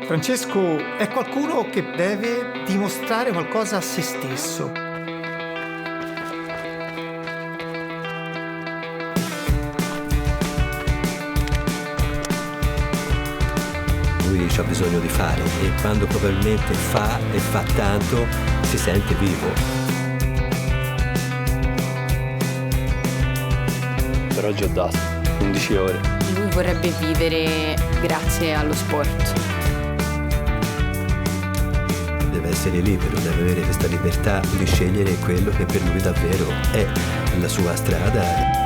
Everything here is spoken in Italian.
Francesco è qualcuno che deve dimostrare qualcosa a se stesso. Lui c'ha bisogno di fare e quando probabilmente fa e fa tanto si sente vivo. Per oggi ho dato 11 ore. Lui vorrebbe vivere grazie allo sport. Deve essere libero, deve avere questa libertà di scegliere quello che per lui davvero è la sua strada.